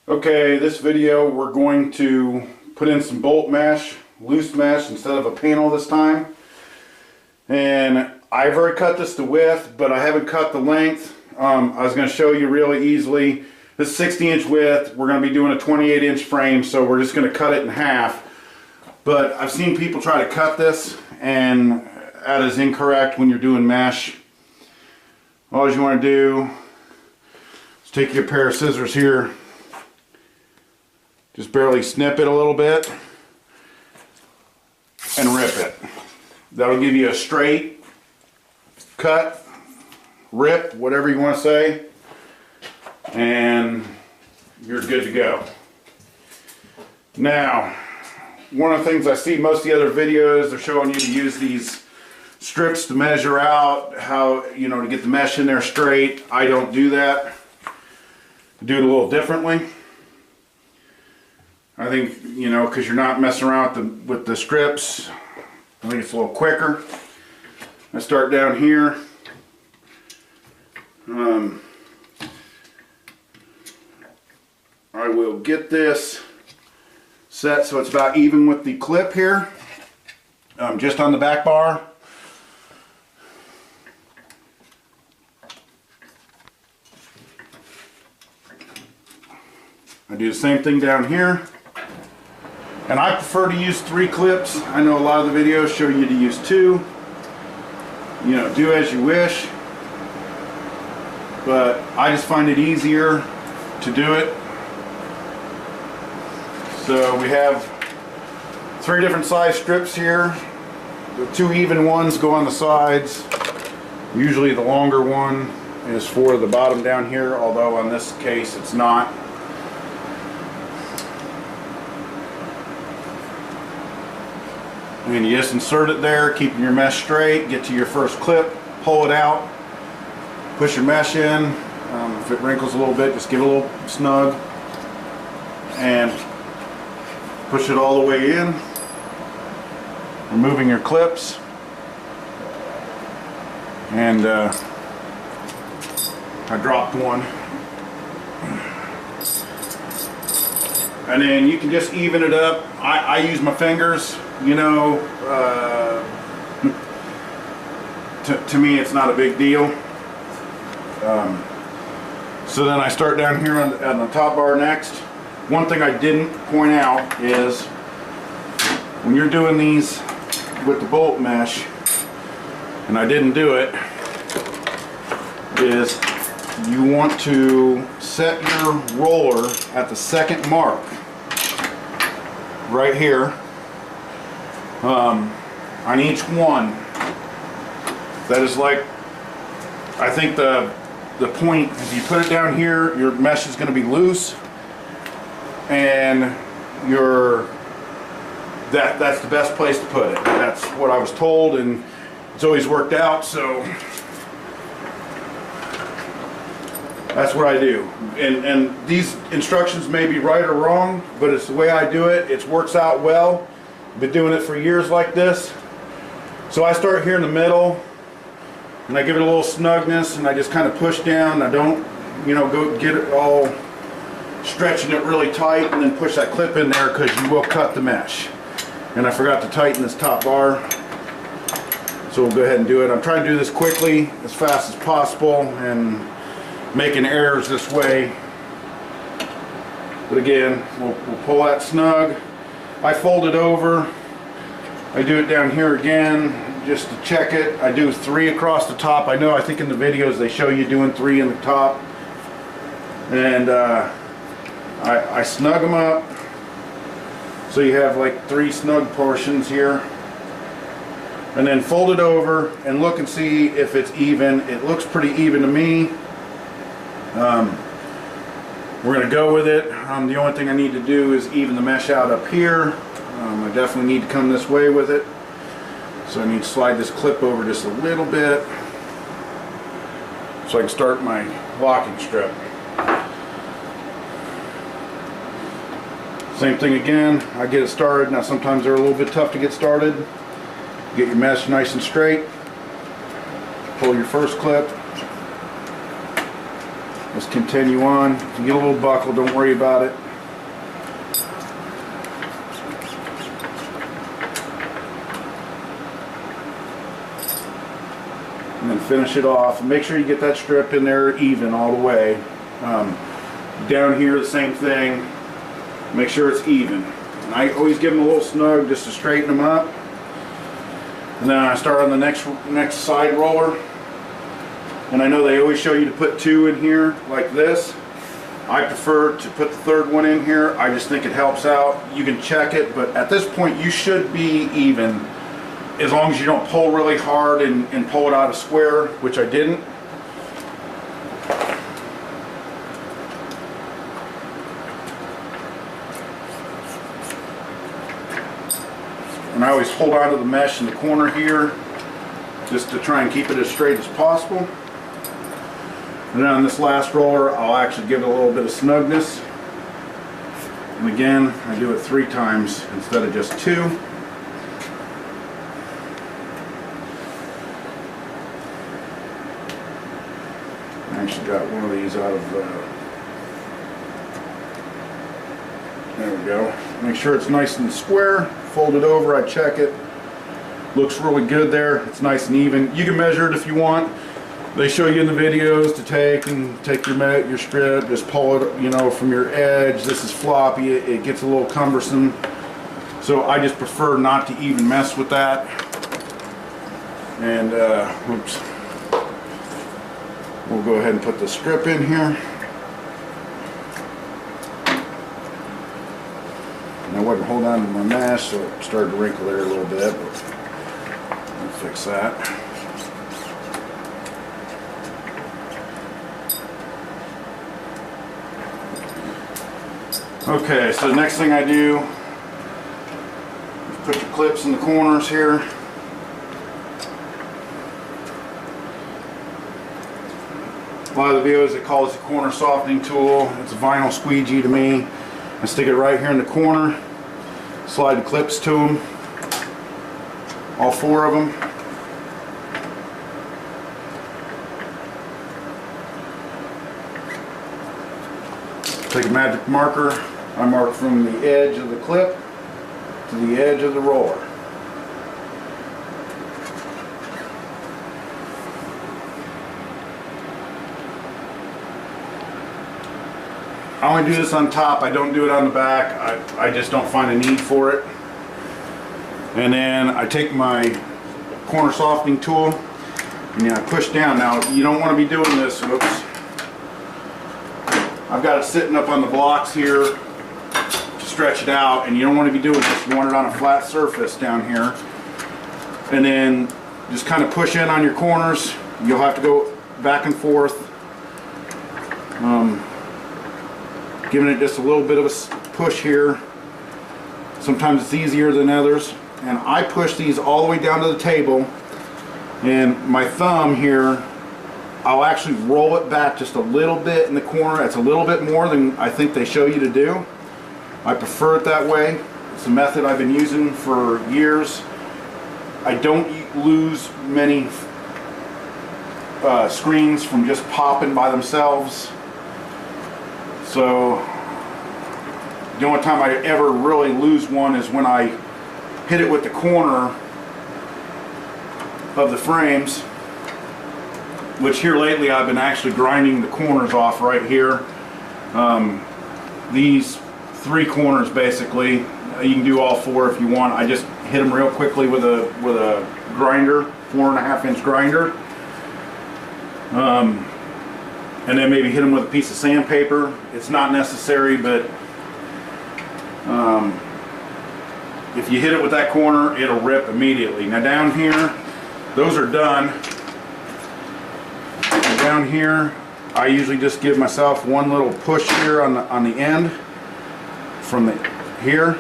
Okay, this video we're going to put in some bolt mesh, loose mesh instead of a panel this time. And I've already cut this to width, but I haven't cut the length. I was going to show you really easily. This is 60-inch width. We're going to be doing a 28-inch frame, so we're just going to cut it in half. But I've seen people try to cut this, and that is incorrect when you're doing mesh. All you want to do is take your pair of scissors here. Just barely snip it a little bit and rip it. That'll give you a straight cut, rip, whatever you want to say, and you're good to go. Now, one of the things I see most of the other videos, they're showing you to use these strips to measure out how, to get the mesh in there straight. I don't do that. I do it a little differently. I think, because you're not messing around with the strips, I think it's a little quicker. I start down here. I will get this set so it's about even with the clip here, just on the back bar. I do the same thing down here. And I prefer to use 3 clips. I know a lot of the videos show you to use 2. Do as you wish. But I just find it easier to do it. So we have 3 different size strips here. The 2 even ones go on the sides. Usually the longer one is for the bottom down here, although in this case it's not. And you just insert it there, keeping your mesh straight, get to your first clip, pull it out, push your mesh in. If it wrinkles a little bit, just give it a little snug, and push it all the way in, removing your clips. And I dropped one. And then you can just even it up. I use my fingers. To me it's not a big deal. So then I start down here on the top bar next. One thing I didn't point out is when you're doing these with the bolt mesh, and I didn't do it, is you want to set your roller at the second mark right here. On each one. That is like, I think the point, if you put it down here, your mesh is going to be loose, and that's the best place to put it. That's what I was told, and it's always worked out, so that's what I do. And these instructions may be right or wrong, but it's the way I do it. It works out well. Been doing it for years like this. So I start here in the middle, and I give it a little snugness, and I just kind of push down. I don't, go get it all stretching it really tight, and then push that clip in there, because you will cut the mesh. And I forgot to tighten this top bar, so we'll go ahead and do it. I'm trying to do this quickly, as fast as possible, and making errors this way. But again, we'll pull that snug. I fold it over. I do it down here again just to check it. I do 3 across the top. I think in the videos they show you doing 3 in the top. And I snug them up so you have like 3 snug portions here. And then fold it over and look and see if it's even. It looks pretty even to me. We're going to go with it. The only thing I need to do is even the mesh out up here. I definitely need to come this way with it. So I need to slide this clip over just a little bit so I can start my locking strip. Same thing again. I get it started. Now sometimes they're a little bit tough to get started. Get your mesh nice and straight. Pull your first clip. Just continue on. If you get a little buckle, don't worry about it. And then finish it off. And make sure you get that strip in there even all the way. Down here, the same thing. Make sure it's even. And I always give them a little snug just to straighten them up. And then I start on the next side roller. And I know they always show you to put 2 in here like this. I prefer to put the third one in here. I just think it helps out. You can check it, but at this point you should be even, as long as you don't pull really hard and pull it out of square, which I didn't. And I always hold on to the mesh in the corner here just to try and keep it as straight as possible. And then on this last roller, I'll actually give it a little bit of snugness. And again, I do it 3 times instead of just 2. I actually got one of these out of, there we go. Make sure it's nice and square. Fold it over, I check it. Looks really good there. It's nice and even. You can measure it if you want. They show you in the videos to take your strip, just pull it, you know, from your edge. This is floppy, it gets a little cumbersome. So I just prefer not to even mess with that. And oops. We'll go ahead and put the strip in here. And I wasn't holding on to my mesh, so it started to wrinkle there a little bit, but we'll fix that. Okay, so the next thing I do is put your clips in the corners here. A lot of the videos, they call this a corner softening tool. It's a vinyl squeegee to me. I stick it right here in the corner, slide the clips to them, all 4 of them. Take a magic marker. I mark from the edge of the clip to the edge of the roller. I only do this on top. I don't do it on the back. I just don't find a need for it. And then I take my corner softening tool and I push down. Now you don't want to be doing this. Whoops. I've got it sitting up on the blocks here to stretch it out, and you don't want to be doing this. You want it on a flat surface down here. And then just kind of push in on your corners. You'll have to go back and forth. Giving it just a little bit of a push here. Sometimes it's easier than others. And I push these all the way down to the table. And my thumb here, I'll actually roll it back just a little bit in the corner. It's a little bit more than I think they show you to do. I prefer it that way. It's a method I've been using for years. I don't lose many screens from just popping by themselves. So the only time I ever really lose one is when I hit it with the corner of the frames, which here lately I've been actually grinding the corners off right here. These 3 corners basically, you can do all 4 if you want. I just hit them real quickly with a grinder, 4.5-inch grinder. And then maybe hit them with a piece of sandpaper. It's not necessary, but if you hit it with that corner, it'll rip immediately. Now down here, those are done. And down here, I usually just give myself one little push here on the end from here,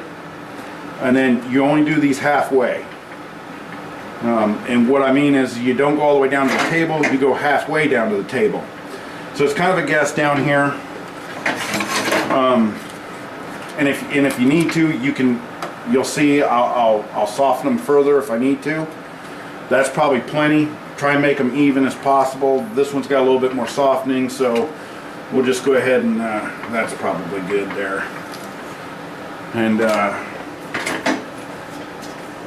and then you only do these halfway. And what I mean is you don't go all the way down to the table, you go halfway down to the table. So it's kind of a guess down here. And if you need to, you'll see I'll soften them further if I need to. That's probably plenty. Try and make them even as possible. This one's got a little bit more softening, so we'll just go ahead and that's probably good there. And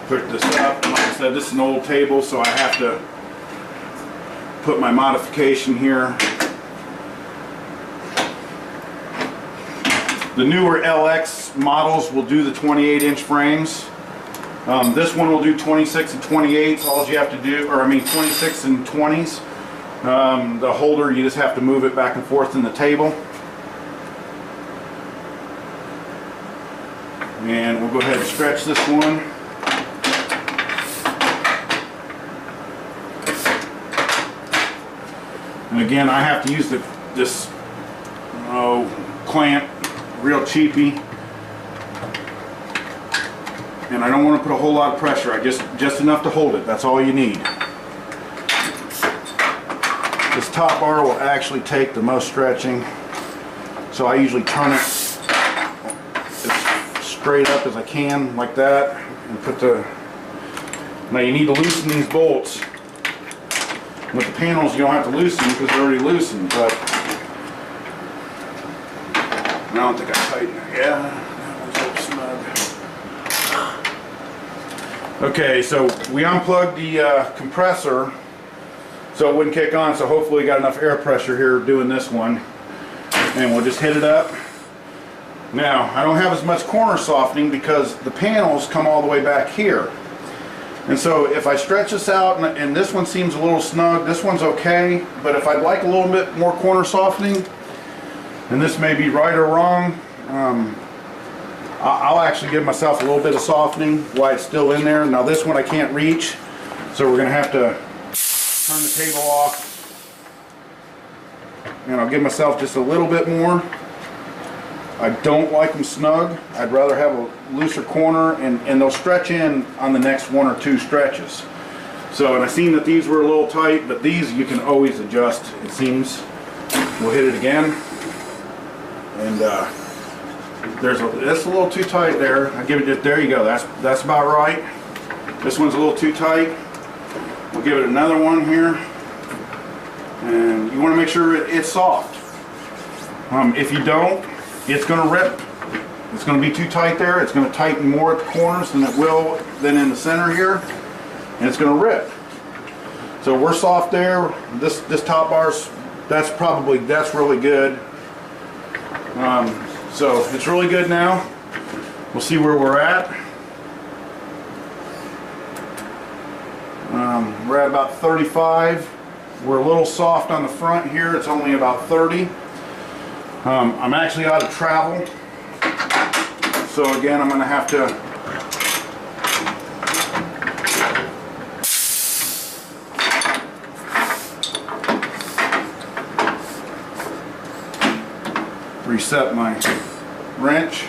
put this up. And like I said, this is an old table, so I have to put my modification here. The newer LX models will do the 28-inch frames. This one will do 26 and 28s. All you have to do, or I mean 26 and 20s. The holder, you just have to move it back and forth in the table. And we'll go ahead and stretch this one. And again, I have to use this clamp, real cheapy. And I don't want to put a whole lot of pressure. Just enough to hold it. That's all you need. This top bar will actually take the most stretching, so I usually turn it as straight up as I can, like that, and put the. Now you need to loosen these bolts. With the panels, you don't have to loosen because they're already loosened. But I don't think I tightened it. Yeah, that one's snug. Okay, so we unplugged the compressor so it wouldn't kick on, so hopefully we got enough air pressure here doing this one. And we'll just hit it up. Now, I don't have as much corner softening because the panels come all the way back here. And so if I stretch this out, and this one seems a little snug, this one's okay, but if I'd like a little bit more corner softening, and this may be right or wrong, I'll actually give myself a little bit of softening while it's still in there. Now this one I can't reach, so we're going to have to turn the table off, and I'll give myself just a little bit more. I don't like them snug. I'd rather have a looser corner, and they'll stretch in on the next one or two stretches. So, and I seen that these were a little tight, but these you can always adjust, it seems. We'll hit it again, and that's a little too tight there. I give it just, there you go. That's about right. This one's a little too tight. We'll give it another one here, and you want to make sure it's soft. If you don't, it's going to rip. It's going to be too tight there. It's going to tighten more at the corners than it will than in the center here, and it's going to rip. So we're soft there. This top bar's that's really good. So it's really good now. We'll see where we're at. We're at about 35. We're a little soft on the front here. It's only about 30. I'm actually out of travel, so again I'm going to have to reset my wrench.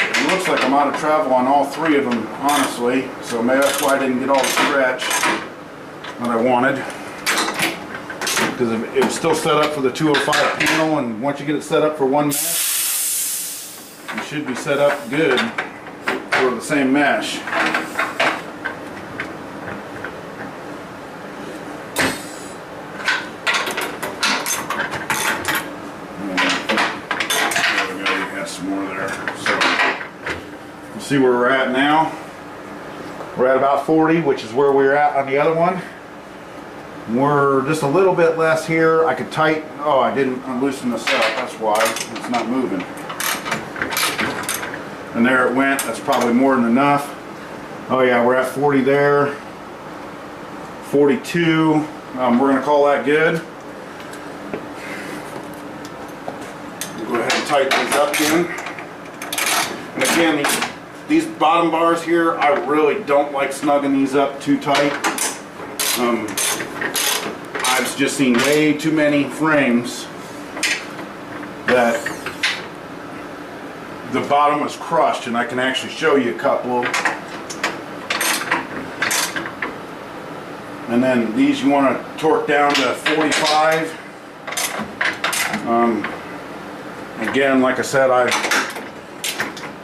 It looks like I'm out of travel on all three of them, honestly, so maybe that's why I didn't get all the stretch that I wanted. Because it was still set up for the 205 panel, and once you get it set up for one mesh, you should be set up good for the same mesh. There we go, you got some more there. So we'll see where we're at now. We're at about 40, which is where we were at on the other one. We're just a little bit less here. I could tighten. Oh, I didn't loosen this up. That's why it's not moving. And there it went. That's probably more than enough. Oh yeah, we're at 40 there. 42. We're going to call that good. We'll go ahead and tighten these up again. And again, these bottom bars here, I really don't like snugging these up too tight. I've just seen way too many frames that the bottom was crushed, and I can actually show you a couple. And then these you want to torque down to 45. Again, like I said, I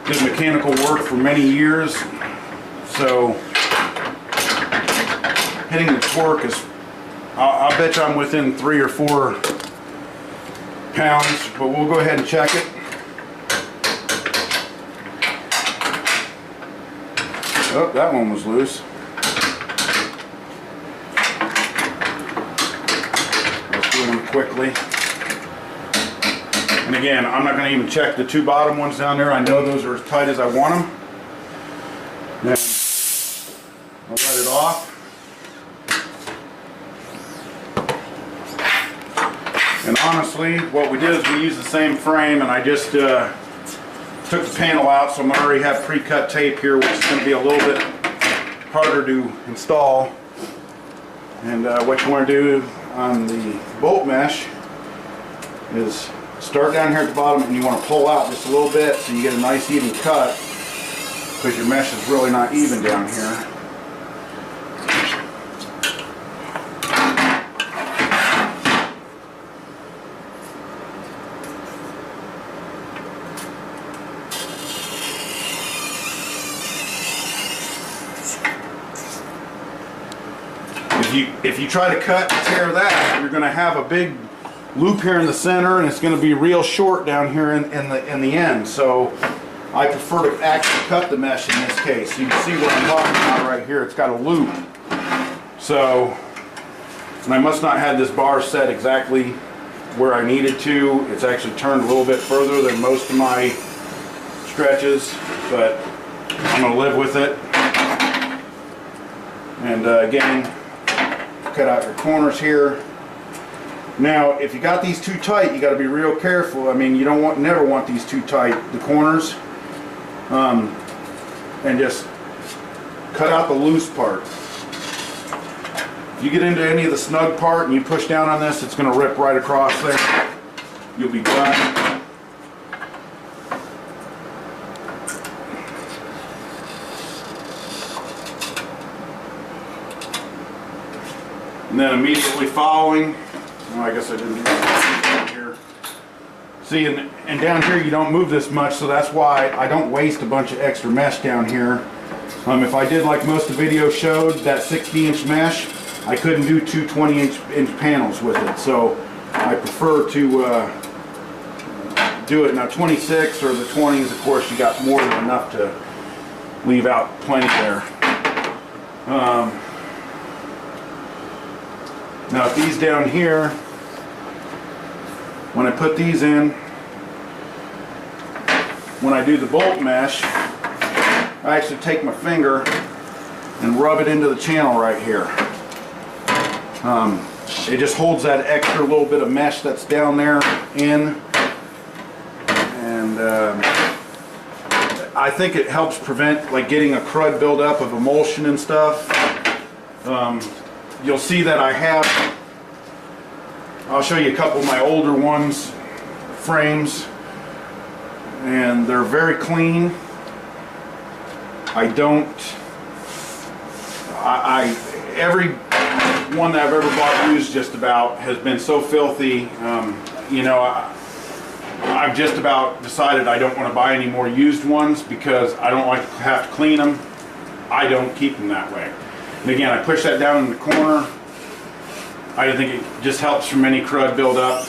did mechanical work for many years, so hitting the torque is, I'll bet you I'm within 3 or 4 pounds, but we'll go ahead and check it. Oh, that one was loose. Let's do them quickly. And again, I'm not going to even check the 2 bottom ones down there. I know those are as tight as I want them. Then I'll let it off. And honestly, what we did is we used the same frame, and I just took the panel out, so I'm already have pre-cut tape here, which is going to be a little bit harder to install. And what you want to do on the bolt mesh is start down here at the bottom, and you want to pull out just a little bit so you get a nice even cut, because your mesh is really not even down here. If you try to cut and tear that, you're going to have a big loop here in the center, and it's going to be real short down here in the end. So I prefer to actually cut the mesh in this case. You can see what I'm talking about right here. It's got a loop. So, and I must not have this bar set exactly where I needed to. It's actually turned a little bit further than most of my stretches, but I'm going to live with it. And again, cut out your corners here. Now, if you got these too tight, you got to be real careful. I mean, you don't never want these too tight, the corners, and just cut out the loose part. If you get into any of the snug part and you push down on this, it's going to rip right across there. You'll be done. And then immediately following, well, I guess I didn't do that here. See, and down here you don't move this much, so that's why I don't waste a bunch of extra mesh down here. If I did like most of the video showed, that 60-inch mesh, I couldn't do 2 20-inch panels with it. So I prefer to do it. Now 26 or the 20s, of course, you got more than enough to leave out plenty there. Now these down here, when I put these in, when I do the bolt mesh, I actually take my finger and rub it into the channel right here. It just holds that extra little bit of mesh that's down there in, and I think it helps prevent like getting a crud buildup of emulsion and stuff. You'll see that I have, I'll show you a couple of my older ones, frames, and they're very clean. Every one that I've ever bought used just about has been so filthy. You know, I've just about decided I don't want to buy any more used ones because I don't like to have to clean them. I don't keep them that way. And again, I push that down in the corner. I think it just helps from any crud buildup.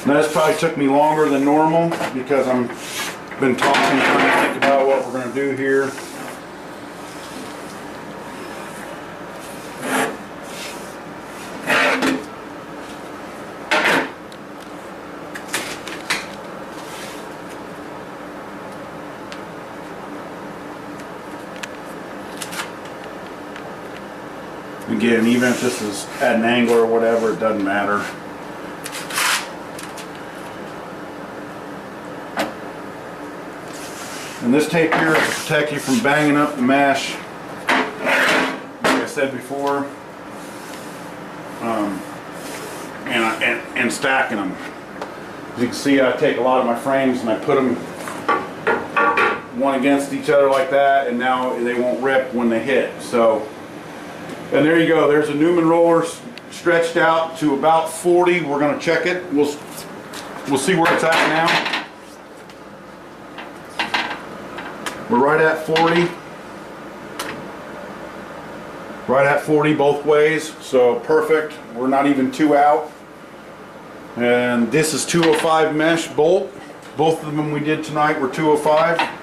Now this probably took me longer than normal because I've been talking, trying to think about what we're going to do here. Again, even if this is at an angle or whatever, it doesn't matter. And this tape here is to protect you from banging up the mesh, like I said before, and stacking them. As you can see, I take a lot of my frames and I put them one against each other like that, and now they won't rip when they hit. So, and there you go. There's a Newman roller stretched out to about 40. We're going to check it. We'll see where it's at now. We're right at 40. Right at 40 both ways, so perfect. We're not even 2 out. And this is 205 mesh bolt. Both of them we did tonight were 205.